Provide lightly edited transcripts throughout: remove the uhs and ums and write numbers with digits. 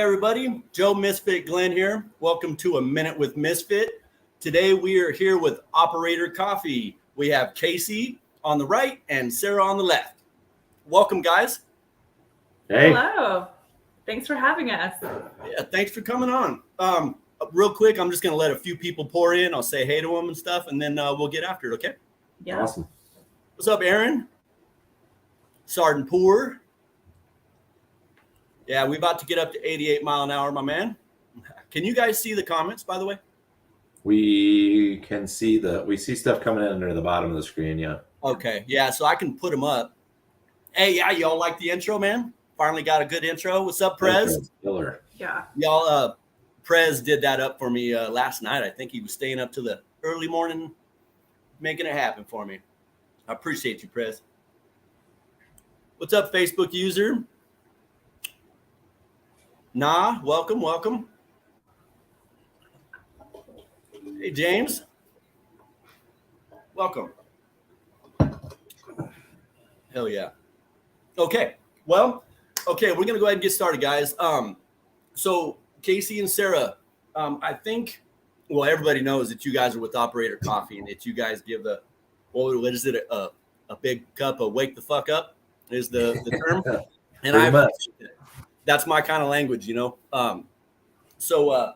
everybody, Joe Misfit Glenn here. Welcome to A Minute with Misfit. Today we are here with Operator Coffee. We have Casey on the right and Sarah on the left. Welcome, guys. Hey. Hello. Thanks for having us. Yeah, thanks for coming on. Real quick, I'm just going to let a few people pour in. I'll say hey to them and stuff, and then we'll get after it, okay? Yeah. Awesome. What's up, Aaron? Sergeant Poor. Yeah, we're about to get up to 88 mile an hour, my man. Can you guys see the comments, by the way? We can see we see stuff coming in under the bottom of the screen, yeah. Okay, yeah, so I can put them up. Hey, yeah, y'all like the intro, man? Finally got a good intro. What's up, Prez? Killer. Yeah. Y'all, Prez did that up for me last night. I think he was staying up to the early morning, making it happen for me. I appreciate you, Prez. What's up, Facebook user? Nah, welcome. Hey, James. Welcome. Hell yeah. Okay. Well, okay, we're going to go ahead and get started, guys. So Casey and Sarah, I think, well, everybody knows that you guys are with Operator Coffee and that you guys give the, what is it, a big cup of wake the fuck up is the term. And I appreciate it. That's my kind of language, you know? So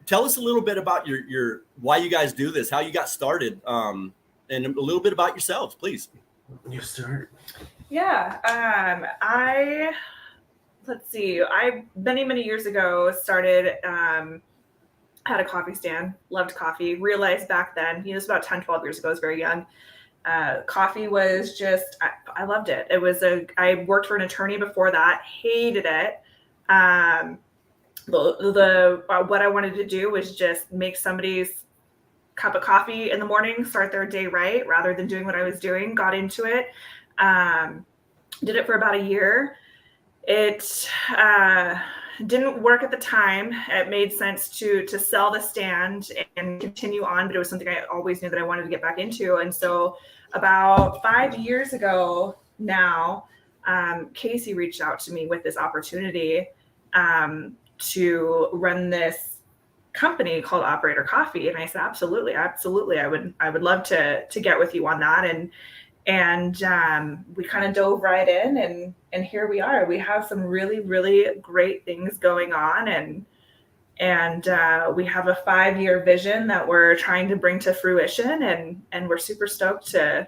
tell us a little bit about your why you guys do this, how you got started, and a little bit about yourselves, please. You start. Yeah. Let's see. I many years ago started, had a coffee stand, loved coffee, realized back then, it was about 10, 12 years ago, I was very young. Coffee was just, I loved it. I worked for an attorney before that, hated it. What I wanted to do was just make somebody's cup of coffee in the morning, start their day right, rather than doing what I was doing. Got into it, did it for about a year. It didn't work at the time. It made sense to sell the stand and continue on, but it was something I always knew that I wanted to get back into. And so about 5 years ago now, Casey reached out to me with this opportunity to run this company called Operator Coffee. And I said, absolutely. I would love to get with you on that. And we kind of dove right in and here we are. We have some really, really great things going on. And we have a 5-year vision that we're trying to bring to fruition. And we're super stoked to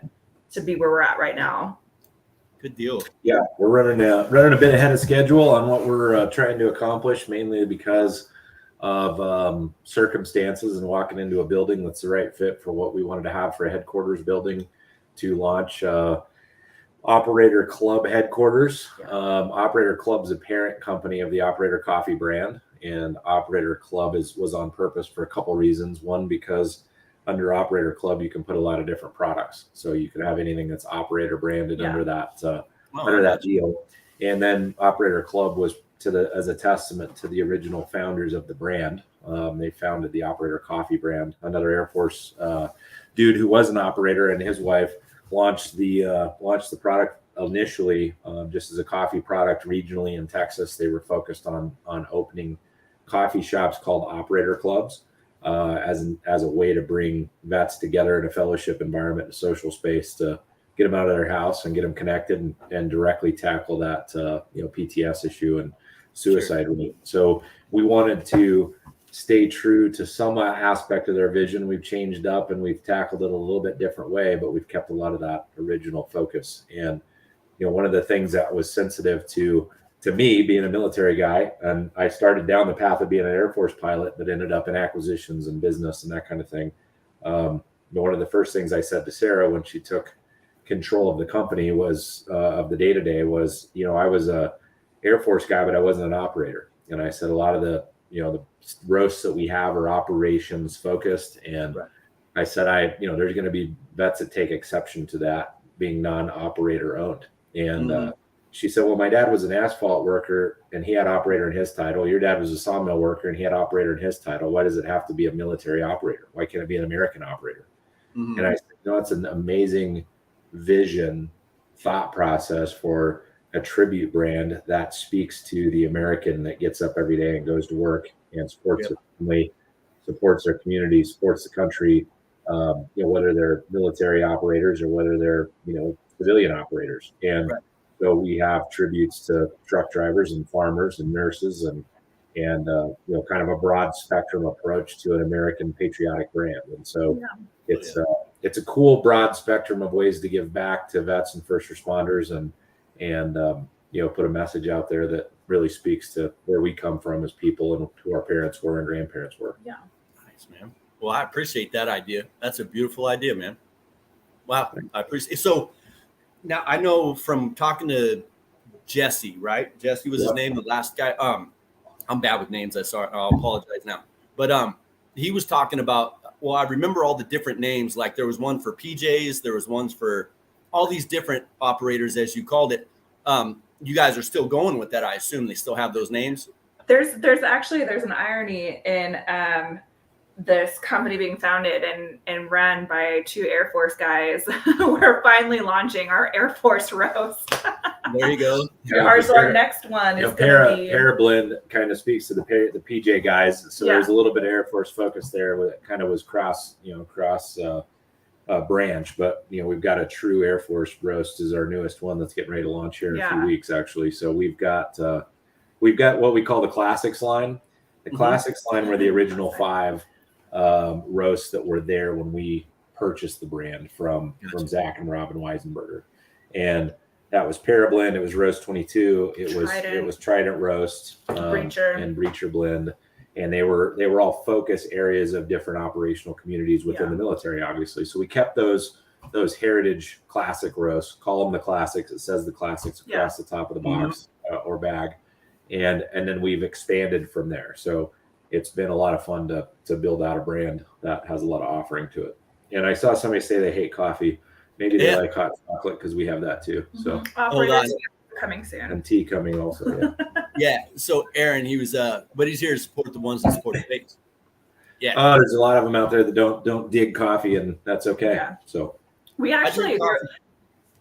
be where we're at right now. Good deal. Yeah, we're running a bit ahead of schedule on what we're trying to accomplish, mainly because of circumstances and walking into a building that's the right fit for what we wanted to have for a headquarters building to launch Operator Club headquarters. Operator Club is a parent company of the Operator Coffee brand, and Operator Club was on purpose for a couple reasons. One, because under Operator Club, you can put a lot of different products. So you can have anything that's Operator branded under that deal. And then Operator Club was as a testament to the original founders of the brand. They founded the Operator Coffee brand. Another Air Force dude who was an operator and his wife launched the product initially just as a coffee product regionally in Texas. They were focused on opening coffee shops called Operator Clubs. As a way to bring vets together in a fellowship environment, a social space, to get them out of their house and get them connected and directly tackle that PTS issue and suicide rate. So we wanted to stay true to some aspect of their vision. We've changed up and we've tackled it a little bit different way, but we've kept a lot of that original focus. And one of the things that was sensitive to me being a military guy, and I started down the path of being an Air Force pilot, but ended up in acquisitions and business and that kind of thing. One of the first things I said to Sarah when she took control of the company was of the day-to-day was, I was a Air Force guy, but I wasn't an operator. And I said, a lot of the roasts that we have are operations focused. And right. I said, there's going to be vets that take exception to that being non-operator owned. And, she said, well, my dad was an asphalt worker and he had operator in his title. Your dad was a sawmill worker and he had operator in his title. Why does it have to be a military operator? Why can't it be an American operator? And I said, it's an amazing vision, thought process for a tribute brand that speaks to the American that gets up every day and goes to work and supports their family, supports their community, supports the country, whether they're military operators or whether they're, civilian operators. And so we have tributes to truck drivers and farmers and nurses and kind of a broad spectrum approach to an American patriotic brand. And so it's a cool broad spectrum of ways to give back to vets and first responders and put a message out there that really speaks to where we come from as people and who our parents were and grandparents were. Yeah. Nice, man. Well, I appreciate that idea. That's a beautiful idea, man. Wow. I appreciate it. So now I know from talking to Jesse, right? Jesse was his name, the last guy. I'm bad with names. I'll apologize now. But he was talking about, I remember all the different names. Like there was one for PJs, there was ones for all these different operators, as you called it. You guys are still going with that, I assume. They still have those names? There's an irony in this company being founded and run by two Air Force guys. We're finally launching our Air Force roast. There you go. Our next one is going to be Parablend kind of speaks to the PJ guys. So there's a little bit of Air Force focus there. It kind of was cross branch, but we've got a true Air Force roast is our newest one that's getting ready to launch here in a few weeks, actually. So we've got what we call the Classics line. The Classics line were the original 5 roasts that were there when we purchased the brand from Zach and Robin Weisenberger, and that was Parablend. It was Roast 22. It was Trident Roast and Breacher Blend, and they were all focus areas of different operational communities within the military, obviously. So we kept those heritage classic roasts. Call them the classics. It says the classics across the top of the box or bag, and then we've expanded from there. So it's been a lot of fun to build out a brand that has a lot of offering to it. And I saw somebody say they hate coffee. Maybe they like hot chocolate because we have that too. So coming soon. And tea coming also. Yeah. So Aaron, he was but he's here to support the ones that support the base. Yeah. There's a lot of them out there that don't dig coffee, and that's okay. Yeah. So we actually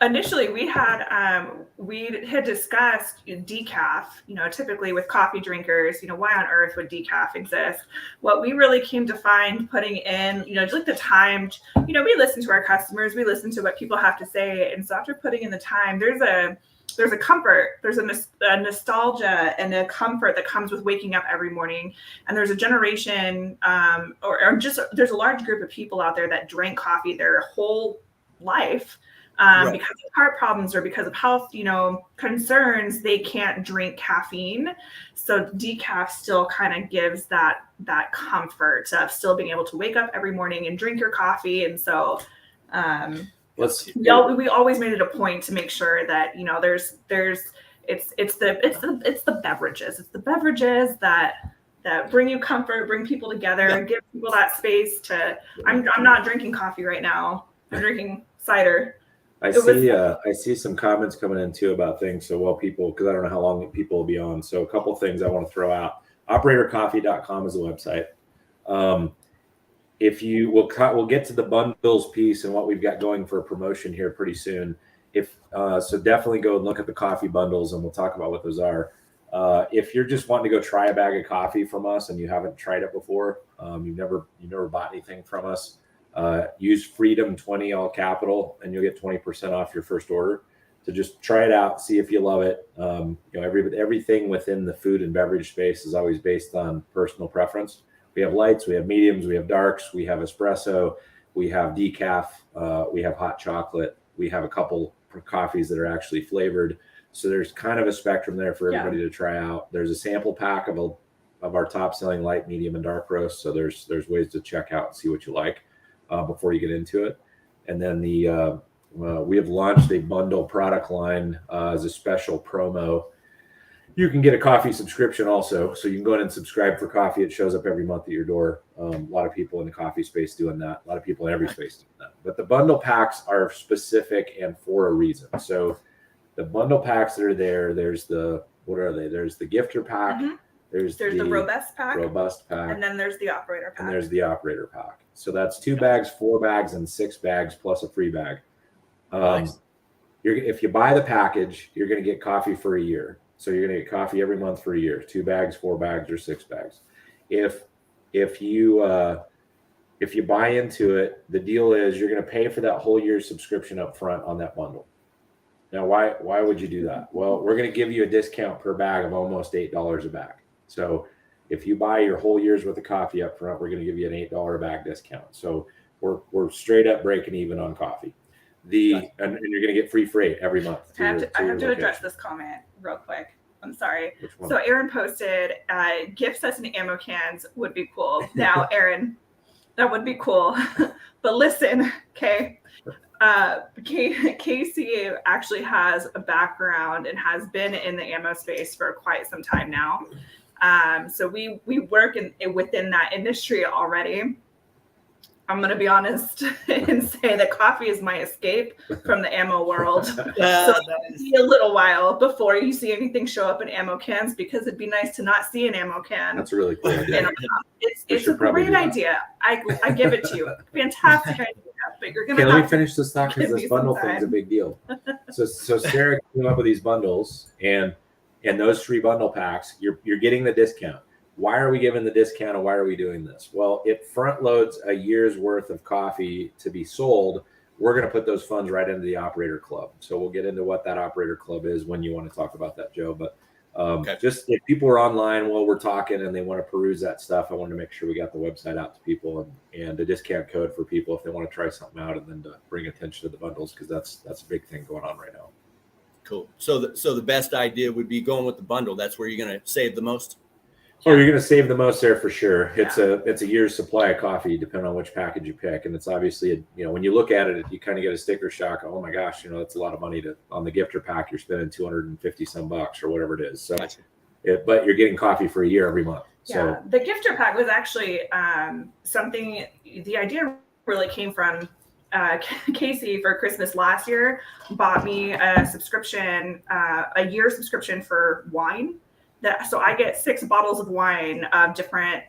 initially we had discussed decaf, typically with coffee drinkers, why on earth would decaf exist? What we really came to find putting in, like the time, we listen to our customers, we listen to what people have to say. And so after putting in the time, there's a comfort, there's a nostalgia and a comfort that comes with waking up every morning. And there's a generation there's a large group of people out there that drank coffee their whole life. Because of heart problems or because of health, concerns, they can't drink caffeine. So decaf still kind of gives that comfort of still being able to wake up every morning and drink your coffee. And so we always made it a point to make sure that it's the beverages. It's the beverages that bring you comfort, bring people together, give people that space to. I'm not drinking coffee right now. I'm drinking cider. I see some comments coming in too about things. So because I don't know how long people will be on. So a couple of things I want to throw out. Operatorcoffee.com is the website. We'll get to the bundles piece and what we've got going for a promotion here pretty soon. So definitely go and look at the coffee bundles, and we'll talk about what those are. If you're just wanting to go try a bag of coffee from us and you haven't tried it before, you've never bought anything from us. Use Freedom20 all capital, and you'll get 20% off your first order. So just try it out, see if you love it. Everything within the food and beverage space is always based on personal preference. We have lights, we have mediums, we have darks, we have espresso, we have decaf, we have hot chocolate, we have a couple coffees that are actually flavored. So there's kind of a spectrum there for everybody to try out. There's a sample pack of our top selling light, medium, and dark roast. So there's ways to check out and see what you like before you get into it. And then we have launched a bundle product line as a special promo. You can get a coffee subscription also. So you can go in and subscribe for coffee. It shows up every month at your door. A lot of people in the coffee space doing that. A lot of people in every space doing that. But the bundle packs are specific and for a reason. So the bundle packs that are there, there's what are they? There's the gifter pack. Mm-hmm. There's the robust pack. And then there's the operator pack. So that's 2 bags, 4 bags, and 6 bags plus a free bag. Nice. if you buy the package, you're going to get coffee for a year. So you're going to get coffee every month for a year, 2 bags, 4 bags, or 6 bags. If you buy into it, the deal is you're going to pay for that whole year's subscription up front on that bundle. Now, why would you do that? Well, we're going to give you a discount per bag of almost $8 a bag. So if you buy your whole year's worth of coffee up front, we're going to give you an $8 a bag discount. So we're straight up breaking even on coffee. And you're going to get free freight every month. I have to address this comment real quick. I'm sorry. So Aaron posted gift sets and ammo cans would be cool. Now, Aaron, that would be cool. But listen, okay. Casey actually has a background and has been in the ammo space for quite some time now. So we work within that industry already. I'm going to be honest and say that coffee is my escape from the ammo world. So it'll be a little while before you see anything show up in ammo cans, because it'd be nice to not see an ammo can. That's a really cool idea. It's a great idea. I give it to you. Fantastic idea. But you're let me finish this thought, because this bundle thing is a big deal. So Sarah came up with these bundles, and those 3 bundle packs, you're getting the discount. Why are we giving the discount, and why are we doing this? Well, it front loads a year's worth of coffee to be sold. We're going to put those funds right into the operator club. So we'll get into what that operator club is when you want to talk about that, Joe. But just if people are online while we're talking and they want to peruse that stuff, I want to make sure we got the website out to people and a discount code for people if they want to try something out, and then to bring attention to the bundles, because that's a big thing going on right now. Cool. So the best idea would be going with the bundle. That's where you're going to save the most. Oh, you're going to save the most there for sure. It's a year's supply of coffee, depending on which package you pick. And it's obviously, when you look at it, you kind of get a sticker shock. Oh my gosh, that's a lot of money on the gifter pack. You're spending $250 some bucks or whatever it is. So, but you're getting coffee for a year every month. Yeah, so the gifter pack was actually something. The idea really came from Casey for Christmas last year. Bought me a subscription, a year subscription for wine. So I get 6 bottles of wine of different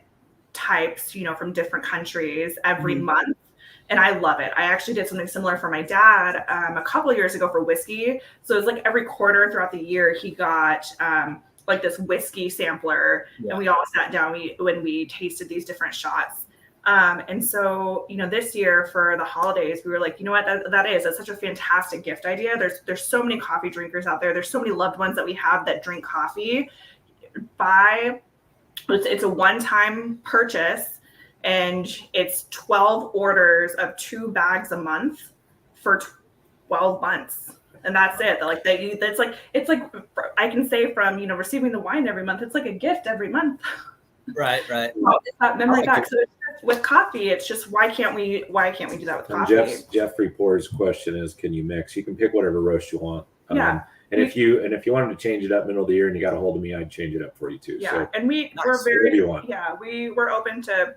types, from different countries every month. And I love it. I actually did something similar for my dad a couple of years ago for whiskey. So it was like every quarter throughout the year, he got like this whiskey sampler. Yeah. And we all sat down when we tasted these different shots. And so, this year for the holidays, we were like, you know what, that's such a fantastic gift idea. There's so many coffee drinkers out there. There's so many loved ones that we have that drink coffee. It's a one-time purchase, and it's 12 orders of 2 bags a month for 12 months. And that's it. It's like I can say from, receiving the wine every month, it's like a gift every month. Right. Well, it's that memory back. So with coffee, it's just, why can't we do that with coffee? Jeffrey Poor's question is, can you mix? You can pick whatever roast you want. Yeah. And if you wanted to change it up middle of the year and you got a hold of me, I'd change it up for you too. Yeah. So, and we were open to,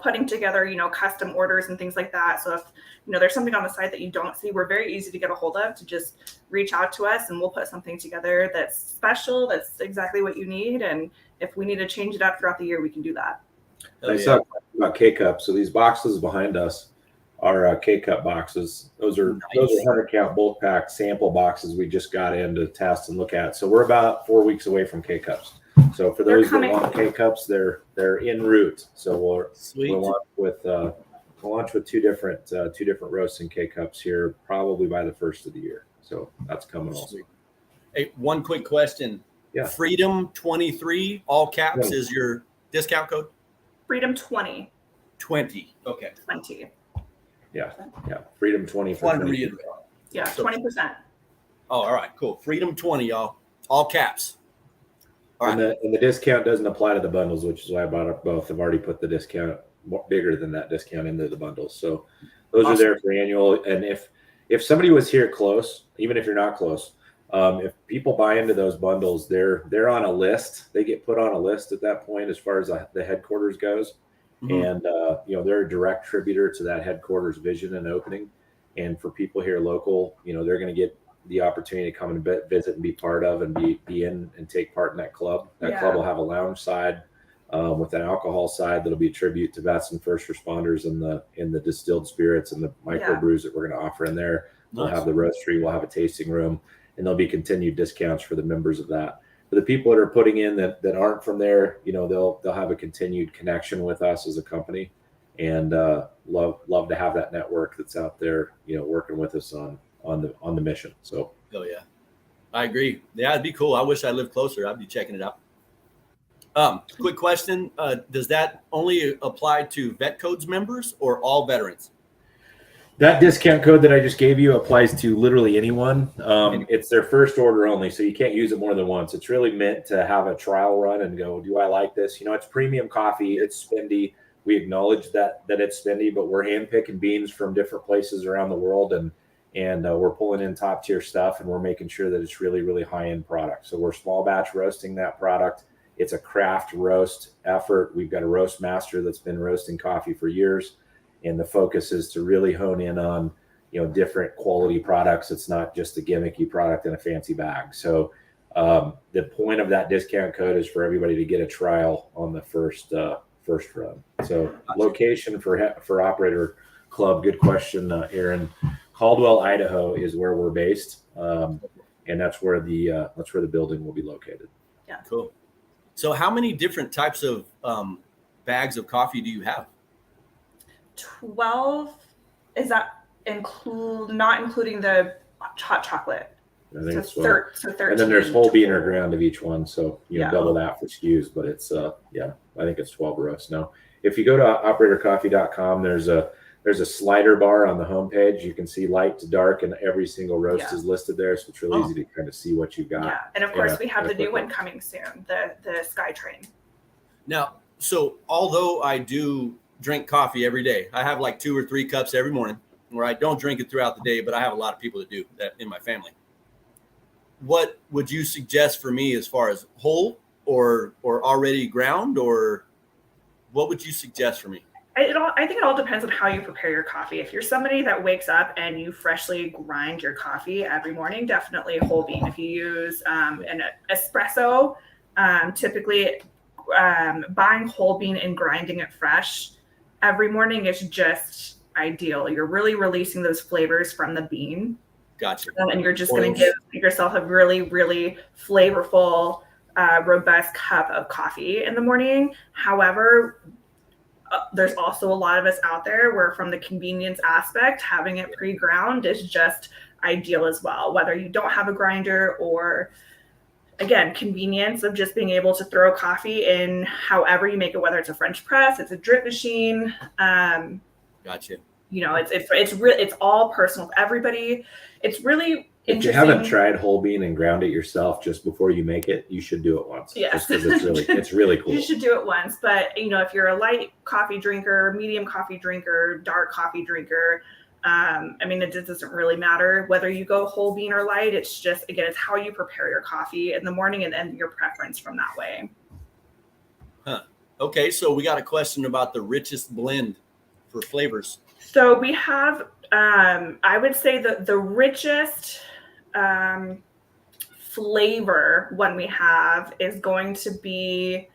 putting together, custom orders and things like that. So if, there's something on the site that you don't see, we're very easy to get a hold of, to just reach out to us, and we'll put something together that's special, that's exactly what you need. And if we need to change it up throughout the year, we can do that. I saw about K-Cups. So these boxes behind us are K-Cup boxes. Those are 100 count bulk pack sample boxes we just got in to test and look at. So we're about 4 weeks away from K-Cups. So for those that want K-Cups, they're en route. So we'll launch with two different roasting K-Cups here, probably by the first of the year. So that's coming also. Hey, one quick question. Yeah. Freedom 23, all caps, is your discount code? Freedom 20. 20. Okay. 20. Yeah. Freedom 20. Yeah, 20%. Oh, all right, cool. Freedom 20, y'all. All caps. All right. And the discount doesn't apply to the bundles, which is why I bought up both. I've already put the discount bigger than that discount into the bundles. So those are there for annual. And if somebody was here close, even if you're not close, if people buy into those bundles, they're on a list. They get put on a list at that point as far as the headquarters goes. Mm-hmm. And, they're a direct contributor to that headquarters vision and opening. And for people here local, they're going to get the opportunity to come and visit and be part of and be in and take part in that club. That club will have a lounge side. With an alcohol side, that'll be a tribute to vets and first responders in the distilled spirits and the microbrews that we're going to offer in there. We'll have the roastery, we'll have a tasting room, and there'll be continued discounts for the members of that. For the people that are putting in that aren't from there, they'll have a continued connection with us as a company, and love to have that network that's out there, working with us on the mission. So, oh yeah, I agree. Yeah, it'd be cool. I wish I lived closer. I'd be checking it out. Quick question: does that only apply to Vet Codes members or all veterans? That discount code that I just gave you applies to literally anyone. It's their first order only, so you can't use it more than once. It's really meant to have a trial run and go, do I like this? It's premium coffee. It's spendy. We acknowledge that it's spendy, but we're handpicking beans from different places around the world, and we're pulling in top tier stuff, and we're making sure that it's really, really high end product. So we're small batch roasting that product. It's a craft roast effort. We've got a roast master that's been roasting coffee for years. And the focus is to really hone in on, different quality products. It's not just a gimmicky product in a fancy bag. So the point of that discount code is for everybody to get a trial on the first run. So location for Operator Club, good question, Aaron. Caldwell, Idaho is where we're based, and that's where the building will be located. Yeah, cool. So how many different types of bags of coffee do you have? 12. Is that not including the hot chocolate? I think it's 12. So 13. And then there's whole bean or ground of each one, so double that for SKUs. But it's I think it's 12 roasts now. If you go to operatorcoffee.com, there's a slider bar on the homepage. You can see light to dark, and every single roast is listed there, so it's really easy to kind of see what you've got. Yeah, and of course we have the new one coming soon, the SkyTrain. Now, so although I do drink coffee every day, I have like 2 or 3 cups every morning, where I don't drink it throughout the day, but I have a lot of people that do that in my family. What would you suggest for me as far as whole or already ground, or what would you suggest for me? I think it all depends on how you prepare your coffee. If you're somebody that wakes up and you freshly grind your coffee every morning, definitely whole bean. If you use an espresso, typically buying whole bean and grinding it fresh every morning is just ideal. You're really releasing those flavors from the bean. Gotcha. And you're just going to give yourself a really, really flavorful, robust cup of coffee in the morning. However, there's also a lot of us out there where, from the convenience aspect, having it pre-ground is just ideal as well. Whether you don't have a grinder, or again, convenience of just being able to throw coffee in however you make it, whether it's a French press, it's a drip machine. Gotcha. It's all personal to everybody. It's really If you haven't tried whole bean and ground it yourself just before you make it, you should do it once. Yes. Just because it's really cool. You should do it once. But, if you're a light coffee drinker, medium coffee drinker, dark coffee drinker, it just doesn't really matter whether you go whole bean or light. It's just, again, it's how you prepare your coffee in the morning, and then your preference from that way. Huh. Okay. So we got a question about the richest blend for flavors. So we have, I would say that the richest flavor one we have is going to be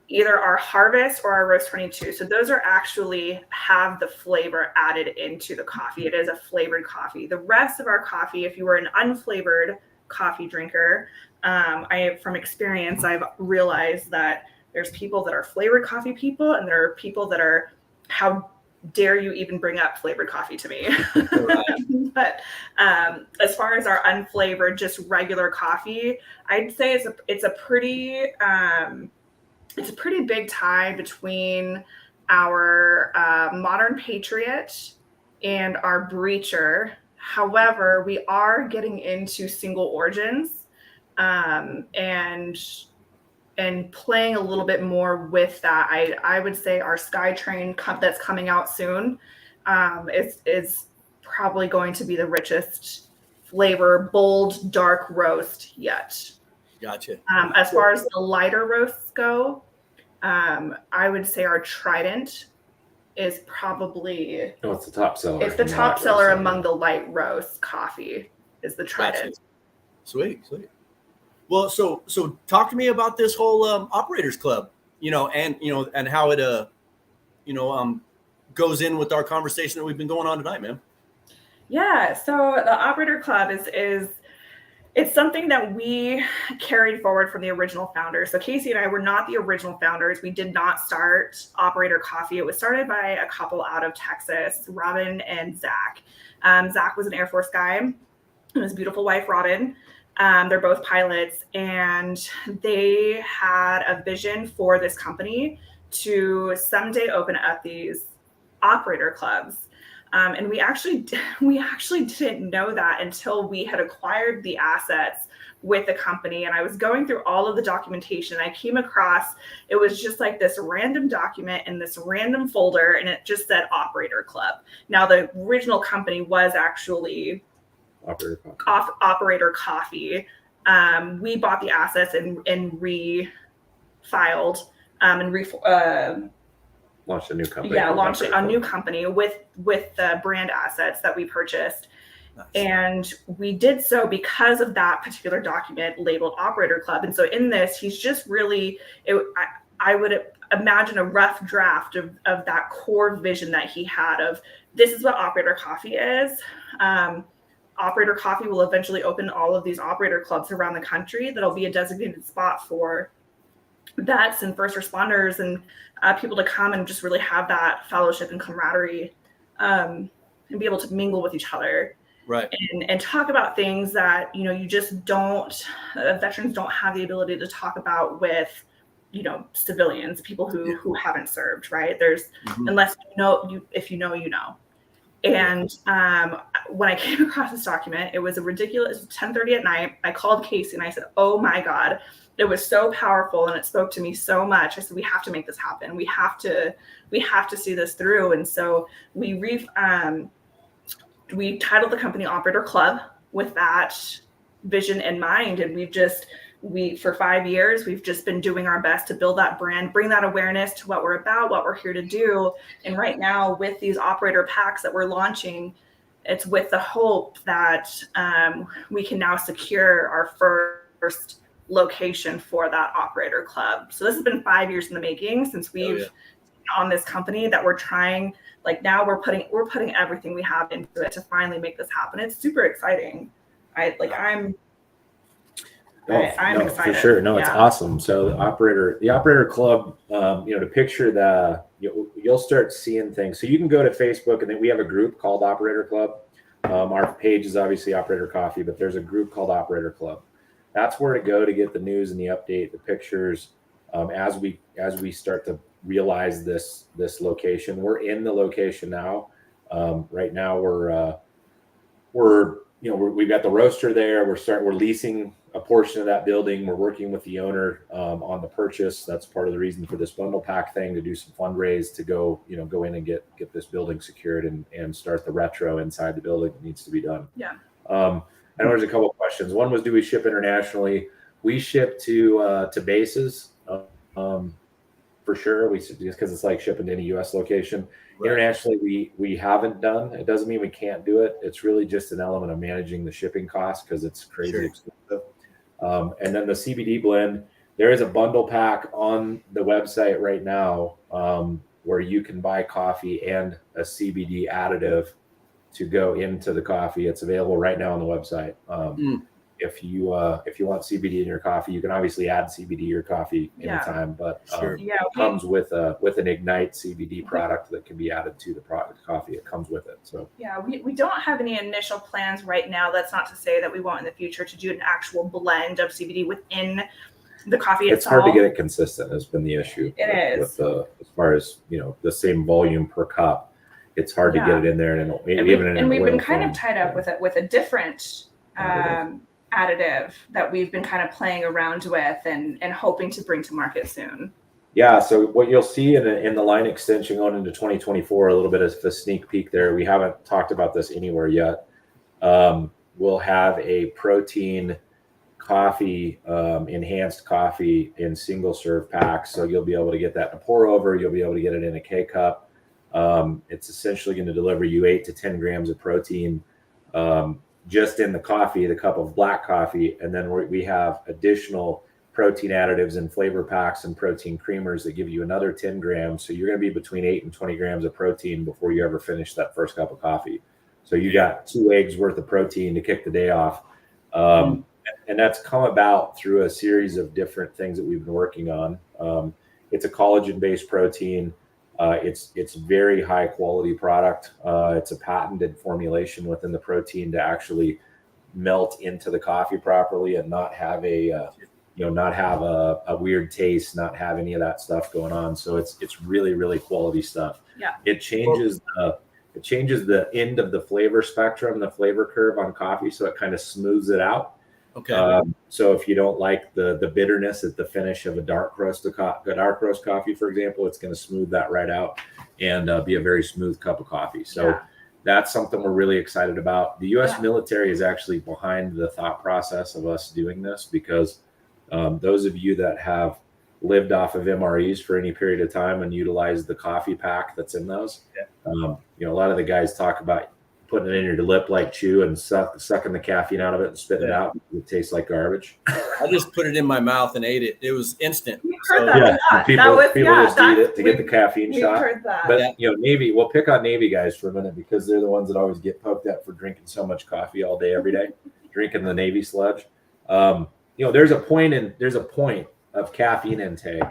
either our Harvest or our Roast 22. So those are actually have the flavor added into the coffee. It is a flavored coffee. The rest of our coffee, if you were an unflavored coffee drinker, from experience, I've realized that there's people that are flavored coffee people, and there are people that are, how dare you even bring up flavored coffee to me? But as far as our unflavored, just regular coffee, I'd say it's a pretty big tie between our Modern Patriot and our Breacher. However, we are getting into single origins and playing a little bit more with that. I would say our SkyTrain that's coming out soon is probably going to be the richest flavor, bold, dark roast yet. Gotcha. As far as the lighter roasts go, I would say our Trident is probably... Oh, it's the top seller. It's the top seller among the light roast coffee is the Trident. Gotcha. Sweet. Well, so talk to me about this whole Operators Club. and how it goes in with our conversation that we've been going on tonight, man. Yeah, so the Operator Club is it's something that we carried forward from the original founders. So Casey and I were not the original founders. We did not start Operator Coffee. It was started by a couple out of Texas, Robin and Zach. Zach was an Air Force guy, and his beautiful wife, Robin. They're both pilots, and they had a vision for this company to someday open up these operator clubs. And we actually didn't know that until we had acquired the assets with the company. And I was going through all of the documentation. I came across, it was just like this random document in this random folder, and it just said Operator Club. Now, the original company was actually Operator Coffee. We bought the assets and refiled and launched a new company. Yeah, launched a new company with the brand assets that we purchased. Nice. And we did so because of that particular document labeled Operator Club. And so in this, he's just really, I would imagine a rough draft of that core vision that he had of, this is what Operator Coffee is. Operator Coffee will eventually open all of these operator clubs around the country. That'll be a designated spot for vets and first responders and people to come and just really have that fellowship and camaraderie, and be able to mingle with each other, right? And talk about things that you just don't. Veterans don't have the ability to talk about with civilians, people who haven't served, right? There's unless if you know. And when I came across this document, it was a ridiculous 10:30 at night. I called Casey and I said, "Oh my God." It was so powerful and it spoke to me so much. I said, we have to make this happen. We have to see this through. And so we titled the company Operator Club with that vision in mind. And for 5 years, we've just been doing our best to build that brand, bring that awareness to what we're about, what we're here to do. And right now with these operator packs that we're launching, it's with the hope that we can now secure our first location for that operator club. So this has been 5 years in the making since we've on this company that we're trying. Like now we're putting everything we have into it to finally make this happen. It's super exciting. I'm excited for sure. No, it's awesome. So the operator club, to picture you'll start seeing things. So you can go to Facebook, and then we have a group called Operator Club. Our page is obviously Operator Coffee, but there's a group called Operator Club. That's where to go to get the news and the update, the pictures, as we start to realize this location. We're in the location now. Right now we've got the roaster there. We're leasing a portion of that building. We're working with the owner on the purchase. That's part of the reason for this bundle pack thing, to do some fundraise to go in and get this building secured and start the retro inside the building that needs to be done. Yeah. I know there's a couple of questions. One was, do we ship internationally? We ship to bases, for sure. Just because it's like shipping to any U.S. location. Right. Internationally, we haven't done. It doesn't mean we can't do it. It's really just an element of managing the shipping costs because it's crazy expensive. And then the CBD blend, there is a bundle pack on the website right now where you can buy coffee and a CBD additive to go into the coffee. It's available right now on the website. If you want CBD in your coffee, you can obviously add CBD to your coffee anytime, but it comes with an Ignite CBD product that can be added to the coffee. It comes with it. So we don't have any initial plans right now. That's not to say that we won't in the future to do an actual blend of CBD within the coffee it's itself. Hard to get it consistent has been the issue. It is. With as far as the same volume per cup. It's hard to get it in there, and we've been kind of tied up with a different additive that we've been kind of playing around with and hoping to bring to market soon. Yeah. So what you'll see in the line extension going into 2024, a little bit of a sneak peek there. We haven't talked about this anywhere yet. We'll have a protein coffee, enhanced coffee in single serve packs. So you'll be able to get that in a pour over. You'll be able to get it in a K cup. It's essentially going to deliver you 8 to 10 grams of protein just in the coffee, the cup of black coffee. And then we have additional protein additives and flavor packs and protein creamers that give you another 10 grams. So you're going to be between 8 and 20 grams of protein before you ever finish that first cup of coffee. So you got 2 eggs worth of protein to kick the day off. And that's come about through a series of different things that we've been working on. It's a collagen-based protein. It's very high quality product. It's a patented formulation within the protein to actually melt into the coffee properly and not have a weird taste, not have any of that stuff going on. So it's really, really quality stuff. Yeah. It changes the end of the flavor spectrum, the flavor curve on coffee, so it kind of smooths it out. Okay. So if you don't like the bitterness at the finish of a dark roast coffee, for example, it's going to smooth that right out and be a very smooth cup of coffee. So that's something we're really excited about. The U.S. military is actually behind the thought process of us doing this because those of you that have lived off of MREs for any period of time and utilized the coffee pack that's in those, a lot of the guys talk about putting it in your lip like chew and sucking the caffeine out of it and spitting it out. It tastes like garbage. I just put it in my mouth and ate it. It was instant. People just eat it to get the caffeine shot. Heard that. But Navy, we'll pick on Navy guys for a minute because they're the ones that always get poked at for drinking so much coffee all day, every day, drinking the Navy sludge. There's a point of caffeine intake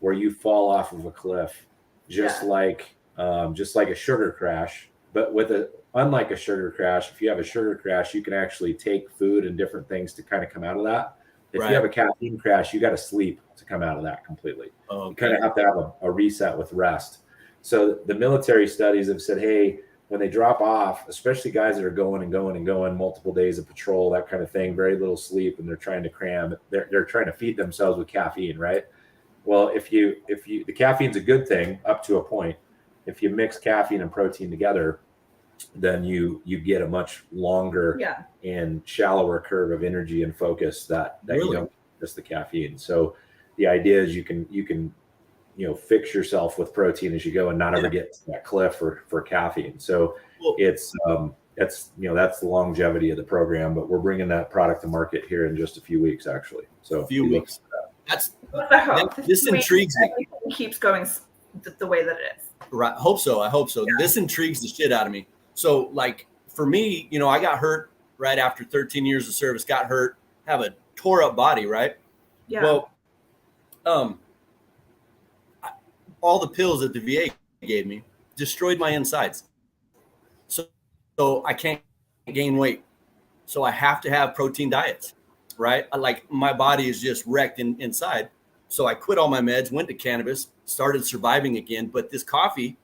where you fall off of a cliff, just like a sugar crash. But unlike a sugar crash, if you have a sugar crash, you can actually take food and different things to kind of come out of that. If you have a caffeine crash, you got to sleep to come out of that completely. You kind of have to have a reset with rest. So the military studies have said, hey, when they drop off, especially guys that are going and going and going multiple days of patrol, that kind of thing, very little sleep, and they're trying to cram, they're trying to feed themselves with caffeine, right? Well, if the caffeine's a good thing up to a point. If you mix caffeine and protein together, then you get a much longer and shallower curve of energy and focus that you don't just the caffeine. So the idea is you can fix yourself with protein as you go and not ever get to that cliff for caffeine. So that's the longevity of the program, but we're bringing that product to market here in just a few weeks, actually. So a few weeks. This intrigues me. Everything keeps going the way that it is. Right. I hope so. Yeah. This intrigues the shit out of me. So like for me, I got hurt right after 13 years of service, have a tore up body. Right. Yeah. Well, all the pills that the VA gave me destroyed my insides. So I can't gain weight. So I have to have protein diets, right? My body is just wrecked inside. So I quit all my meds, went to cannabis, started surviving again. But this coffee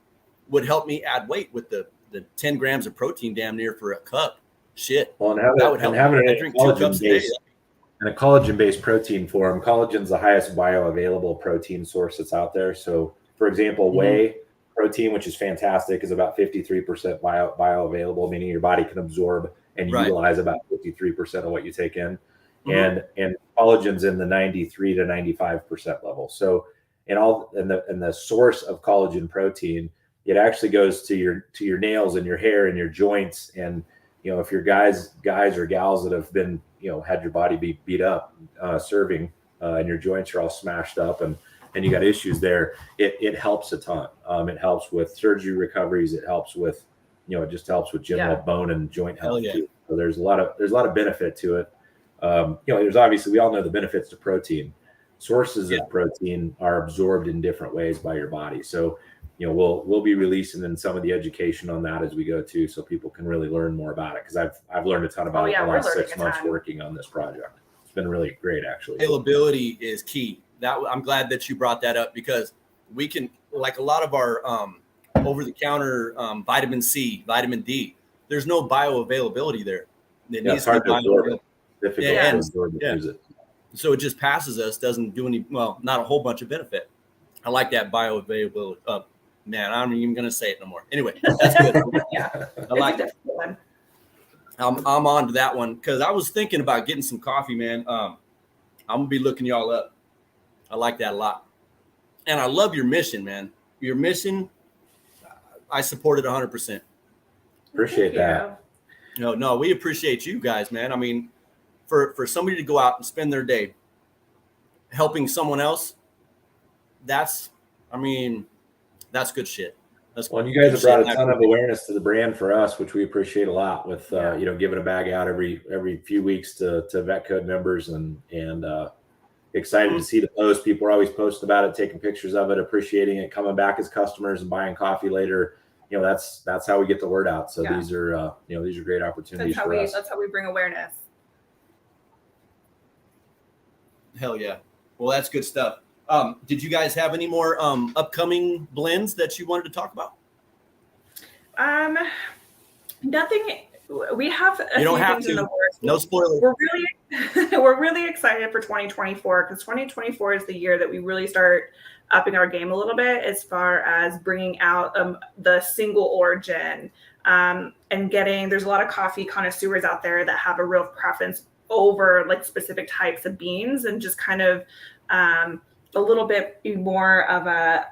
would help me add weight with the 10 grams of protein damn near for a cup. Shit. Well, and having I drink 2 cups a day. In a collagen-based protein form, collagen's the highest bioavailable protein source that's out there. So, for example, whey protein, which is fantastic, is about 53% bioavailable, meaning your body can absorb and utilize about 53% of what you take in. And collagen's in the 93 to 95% level. So and the source of collagen protein, it actually goes to your nails and your hair and your joints. And if you're guys or gals that have been had your body be beat up serving and your joints are all smashed up and you got issues there, it helps a ton. It helps with surgery recoveries. It helps with it just helps with general bone and joint health too. So there's a lot of benefit to it. There's obviously, we all know the benefits to protein. Sources of protein are absorbed in different ways by your body. So, we'll be releasing in some of the education on that as we go too, so people can really learn more about it. Because I've learned a ton about it the last 6 months working on this project. It's been really great, actually. Availability is key. I'm glad that you brought that up because we can, like a lot of our over-the-counter vitamin C, vitamin D, there's no bioavailability there. It needs to be bioavailable. So it just passes us, doesn't do any, not a whole bunch of benefit. I like that bioavailability. Man, I'm not even going to say it no more. Anyway, that's good. I like that. I'm on to that one because I was thinking about getting some coffee, man. I'm going to be looking y'all up. I like that a lot. And I love your mission, man. Your mission, I support it 100%. Appreciate that. No, we appreciate you guys, man. I mean, for somebody to go out and spend their day helping someone else, that's good shit. Well, you guys have brought a ton of awareness to the brand for us, which we appreciate a lot with, giving a bag out every few weeks to Vet Code members and excited to see the post. People are always posting about it, taking pictures of it, appreciating it, coming back as customers and buying coffee later. That's how we get the word out. So these are great opportunities for us. That's how we bring awareness. Hell yeah. Well, that's good stuff. Did you guys have any more upcoming blends that you wanted to talk about? Nothing. We have a few things in the works. No spoilers. We're really excited for 2024 because 2024 is the year that we really start upping our game a little bit as far as bringing out the single origin and there's a lot of coffee connoisseurs out there that have a real preference over like specific types of beans and just kind of a little bit more of a.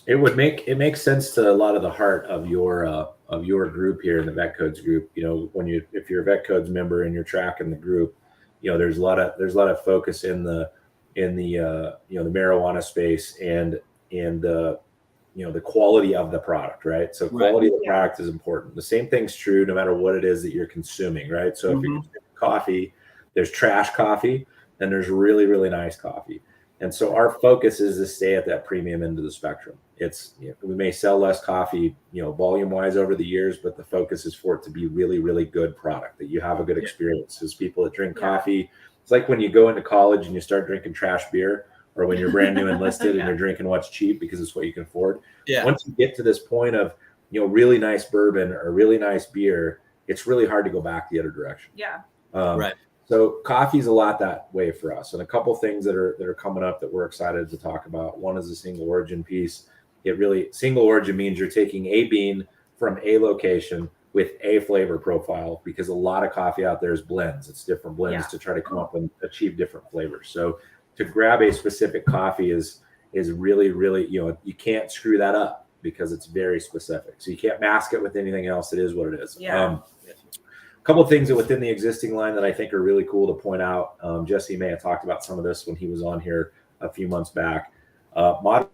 It makes sense to a lot of the heart of your group here in the Vet Codes group. If you're a Vet Codes member and you're tracking the group, there's a lot of focus in the the marijuana space and the the quality of the product, right? So quality of the product is important. The same thing's true no matter what it is that you're consuming, right? So if you're consuming coffee, there's trash coffee, and there's really, really nice coffee. And so our focus is to stay at that premium end of the spectrum. It's we may sell less coffee, volume wise over the years, but the focus is for it to be really, really good product that you have a good experience. As people that drink coffee, it's like when you go into college and you start drinking trash beer, or when you're brand new enlisted and you're drinking what's cheap because it's what you can afford. Once you get to this point of really nice bourbon or really nice beer, it's really hard to go back the other direction. So coffee is a lot that way for us, and a couple things that are coming up that we're excited to talk about. One is the single origin piece. Single origin means you're taking a bean from a location with a flavor profile, because a lot of coffee out there is blends. It's different blends to try to come up and achieve different flavors. So to grab a specific coffee is really, really, you can't screw that up because it's very specific. So you can't mask it with anything else. It is what it is. A couple of things that within the existing line that I think are really cool to point out. Jesse may have talked about some of this when he was on here a few months back. Modern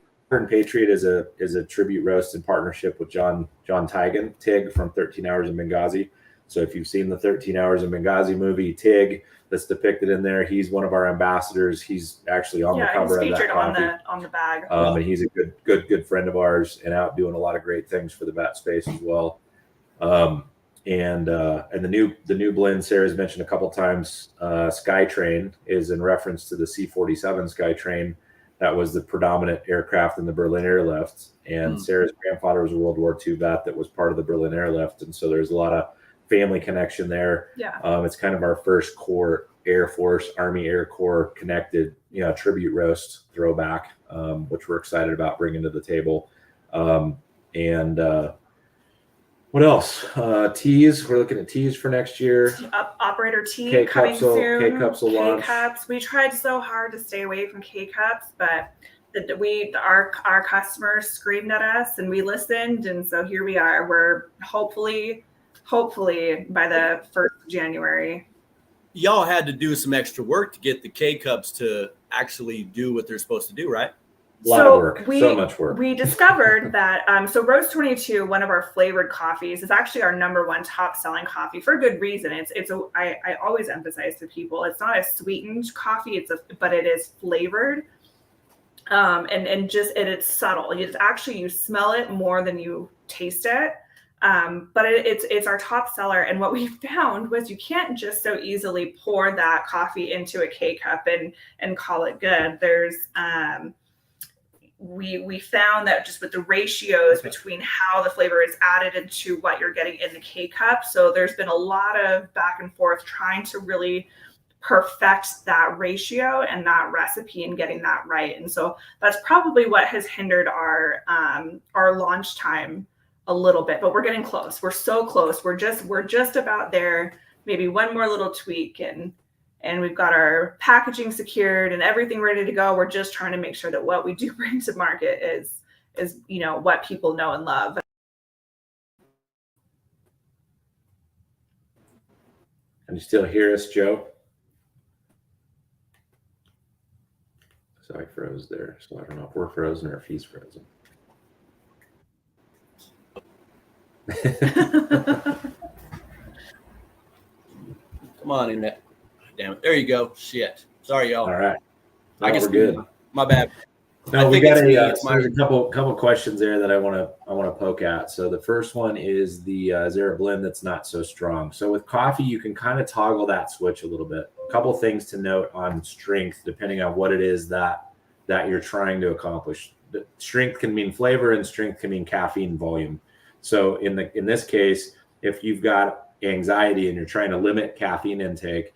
Patriot is a tribute roast in partnership with John Tigan, Tig from 13 Hours in Benghazi. So if you've seen the 13 Hours in Benghazi movie, Tig, that's depicted in there, he's one of our ambassadors. He's actually on the cover of that coffee. on the bag. And he's a good friend of ours and out doing a lot of great things for the vet space as well. And the new blend Sarah's mentioned a couple times, Skytrain, is in reference to the C-47 Skytrain. That was the predominant aircraft in the Berlin Airlift. And Sarah's grandfather was a World War II vet that was part of the Berlin Airlift. And so there's a lot of family connection there. It's kind of our first core Air Force, Army Air Corps connected, tribute roast throwback, which we're excited about bringing to the table. What else? Teas. We're looking at teas for next year. Operator tea coming soon. K-Cups will launch. K-Cups. We tried so hard to stay away from K-Cups, but our customers screamed at us and we listened, and so here we are. We're hopefully by the 1st of January. Y'all had to do some extra work to get the K-Cups to actually do what they're supposed to do, right? So much work. We discovered that so Roast 22, one of our flavored coffees, is actually our #1 top selling coffee for a good reason. I always emphasize to people, it's not a sweetened coffee, but it is flavored. And it's subtle. You smell it more than you taste it. But it's our top seller. And what we found was you can't just so easily pour that coffee into a K-Cup and call it good. There's we found that just with the ratios between how the flavor is added into what you're getting in the K-Cup. So there's been a lot of back and forth trying to really perfect that ratio and that recipe and getting that right. And so that's probably what has hindered our launch time a little bit, but we're getting close. We're so close. We're just about there. Maybe one more little tweak and we've got our packaging secured and everything ready to go. We're just trying to make sure that what we do bring to market is what people know and love. Can you still hear us, Joe? So I froze there. So I don't know if we're frozen or if he's frozen. Come on in there. Damn it. There you go. Shit. Sorry, y'all. All right. No, I guess we're good. My bad. No, we got there's my... a couple questions there that I want to poke at. So the first one is is there a blend that's not so strong? So with coffee, you can kind of toggle that switch a little bit. A couple things to note on strength, depending on what it is that you're trying to accomplish. The strength can mean flavor, and strength can mean caffeine volume. So in this case, if you've got anxiety and you're trying to limit caffeine intake,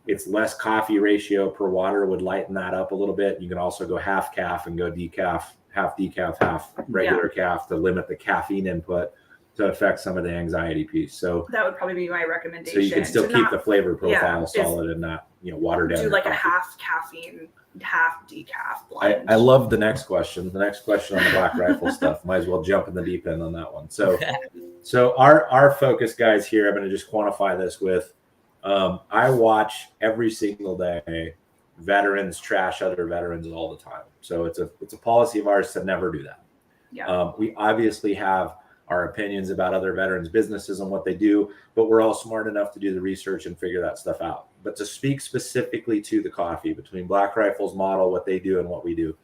it's less coffee ratio per water would lighten that up a little bit. You can also go half calf and go decaf, half decaf, half regular calf to limit the caffeine input to affect some of the anxiety piece. So that would probably be my recommendation. So you can still keep the flavor profile solid and not water down. Do like a half caffeine, half decaf blend. I love the next question. The next question on the Black Rifle stuff. Might as well jump in the deep end on that one. So our focus, guys, here, I'm going to just quantify this with. I watch every single day veterans trash other veterans all the time. So it's a policy of ours to never do that. Yeah. We obviously have our opinions about other veterans' businesses and what they do, but we're all smart enough to do the research and figure that stuff out. But to speak specifically to the coffee, between Black Rifle's model, what they do and what we do,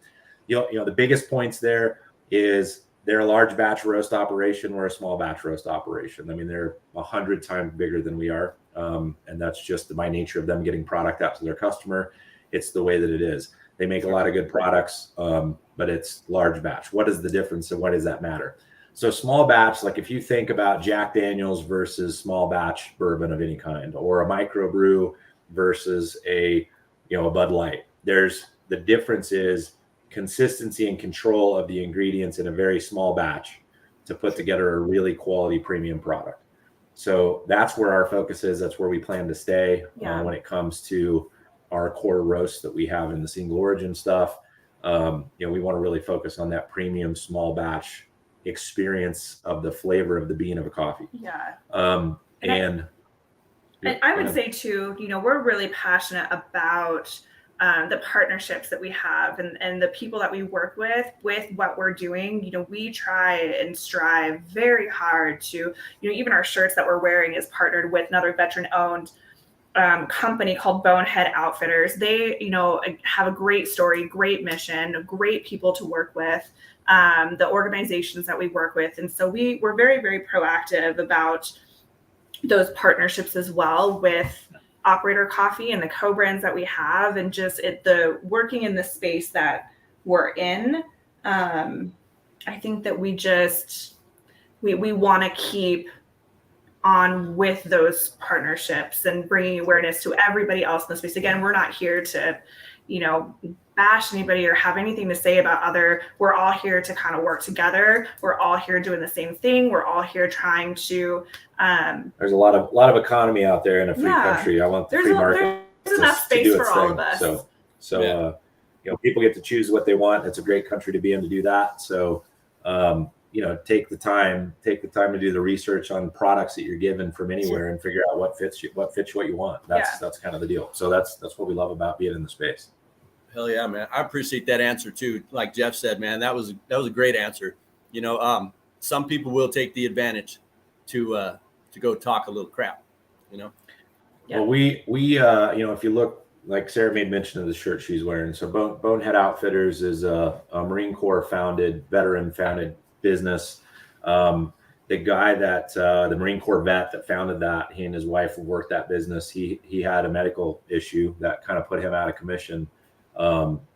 the biggest points there is they're a large batch roast operation. We're a small batch roast operation. I mean, they're 100 times bigger than we are. And that's just by nature of them getting product out to their customer. It's the way that it is. They make a lot of good products, but it's large batch. What is the difference and why does that matter? So small batch, like if you think about Jack Daniel's versus small batch bourbon of any kind, or a microbrew versus a Bud Light, the difference is consistency and control of the ingredients in a very small batch to put together a really quality premium product. So that's where our focus is. That's where we plan to stay when it comes to our core roasts that we have in the single origin stuff. We want to really focus on that premium small batch experience of the flavor of the bean of a coffee. Yeah. And I would say too, we're really passionate about the partnerships that we have and the people that we work with what we're doing. We try and strive very hard to, even our shirts that we're wearing is partnered with another veteran owned company called Bonehead Outfitters. They, have a great story, great mission, great people to work with, the organizations that we work with. And so we're very, very proactive about those partnerships as well with Operator Coffee and the co-brands that we have, and just the working in the space that we're in. I think that we want to keep on with those partnerships and bringing awareness to everybody else in the space. Again, we're not here to, bash anybody or have anything to say about we're all here to kind of work together. We're all here doing the same thing. We're all here trying to, there's a lot of economy out there in a free country. I want the free market. There's enough space for all of us. So people get to choose what they want. It's a great country to be in to do that. So, take the time to do the research on products that you're given from anywhere and figure out what fits what you want. That's kind of the deal. So that's what we love about being in the space. Hell yeah, man. I appreciate that answer too. Like Jeff said, man, that was a great answer. Some people will take the advantage to go talk a little crap, Yeah. Well, we if you look, like Sarah made mention of the shirt she's wearing. So Bonehead Outfitters is a Marine Corps veteran founded business. The guy that the Marine Corps vet that founded that, he and his wife worked that business. He had a medical issue that kind of put him out of commission.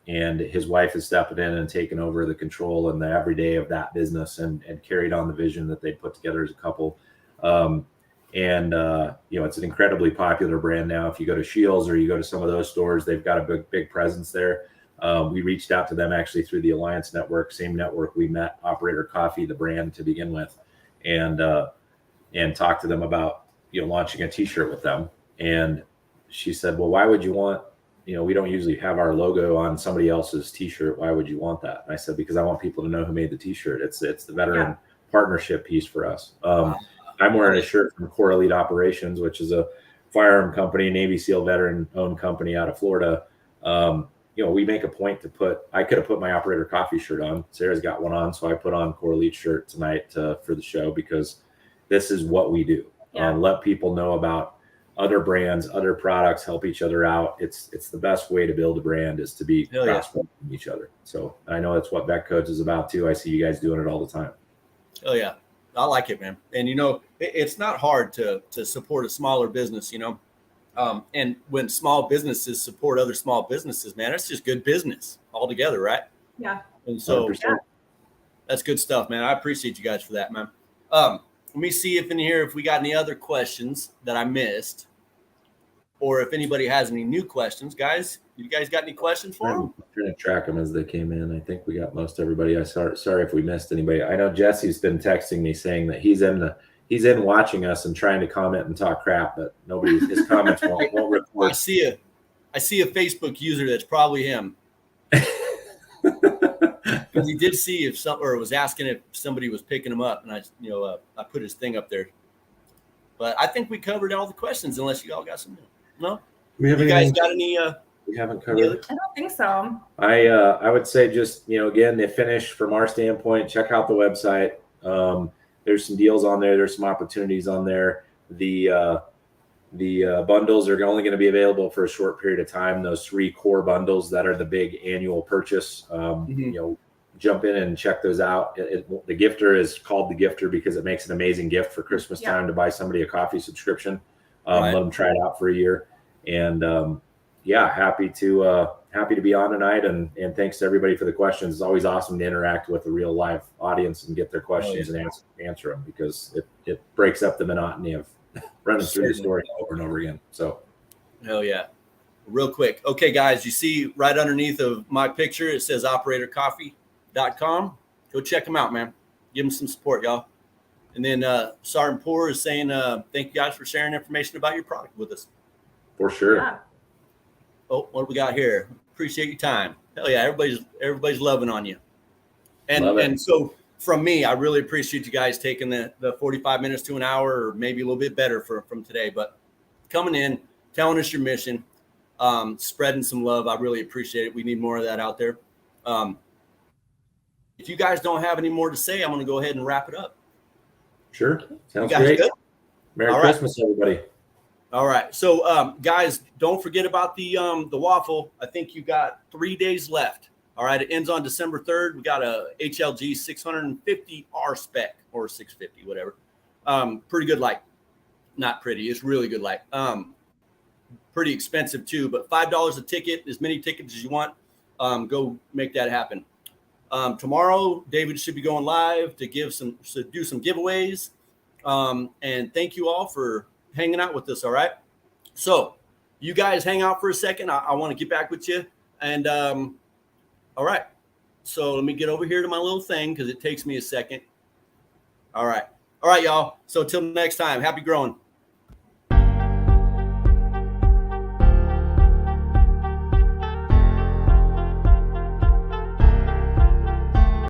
And his wife has stepped in and taken over the control and the everyday of that business and carried on the vision that they put together as a couple. It's an incredibly popular brand now. If you go to Shields or you go to some of those stores, they've got a big presence there. We reached out to them actually through the Alliance Network, same network we met Operator Coffee, the brand, to begin with, and talked to them about launching a T-shirt with them. And she said, well, why would you want, we don't usually have our logo on somebody else's T-shirt. Why would you want that? And I said, because I want people to know who made the T-shirt. It's the veteran partnership piece for us. I'm wearing a shirt from Core Elite Operations, which is a firearm company, Navy SEAL veteran owned company out of Florida. we make a point to I could have put my Operator Coffee shirt on. Sarah's got one on, so I put on Core Elite shirt tonight for the show, because this is what we do. Yeah. Let people know about other brands, other products, help each other out. It's the best way to build a brand, is to be cross-promoting each other. So I know that's what Beck Codes is about too. I see you guys doing it all the time. Oh yeah, I like it, man. And it's not hard to support a smaller business, and when small businesses support other small businesses, man, it's just good business altogether, right? Yeah. And so 100%. That's good stuff, man. I appreciate you guys for that, man. Let me see if we got any other questions that I missed, or if anybody has any new questions. Guys, you guys got any questions for them? I'm trying to track them as they came in. I think we got most everybody. Sorry if we missed anybody. I know Jesse's been texting me saying that he's in watching us and trying to comment and talk crap, but his comments won't record. I see a Facebook user that's probably him. Because he did see was asking if somebody was picking him up, and I put his thing up there. But I think we covered all the questions, unless you all got some. No, you guys got any? We haven't covered. I don't think so. I would say just again, the finish from our standpoint. Check out the website. There's some deals on there. There's some opportunities on there. The bundles are only going to be available for a short period of time. Those 3 core bundles that are the big annual purchase. Jump in and check those out. The gifter is called the gifter because it makes an amazing gift for Christmas time to buy somebody a coffee subscription. Let them try it out for a year. And happy to be on tonight. And thanks to everybody for the questions. It's always awesome to interact with a real live audience and get their questions and answer them, because it breaks up the monotony of running through the story over and over again. So, hell yeah. Real quick. Okay, guys, you see right underneath of my picture, it says operatorcoffee.com. Go check them out, man. Give them some support, y'all. And then Sergeant Poor is saying, thank you guys for sharing information about your product with us. For sure. Yeah. Oh, what do we got here? Appreciate your time. Hell yeah, everybody's loving on you. And so from me, I really appreciate you guys taking the 45 minutes to an hour, or maybe a little bit better from today, but coming in, telling us your mission, spreading some love. I really appreciate it. We need more of that out there. If you guys don't have any more to say, I'm going to go ahead and wrap it up. Sure. Sounds great. Good? Merry Christmas, everybody. All right. So, guys, don't forget about the waffle. I think you got 3 days left. All right. It ends on December 3rd. We got a HLG 650 R spec, or 650, whatever. Pretty good light. Not pretty. It's really good light. Pretty expensive too, but $5 a ticket, as many tickets as you want. Go make that happen. Tomorrow, David should be going live to do some giveaways. And thank you all for hanging out with us. All right. So you guys hang out for a second. I want to get back with you. And all right. So let me get over here to my little thing, because it takes me a second. All right. All right, y'all. So till next time, happy growing.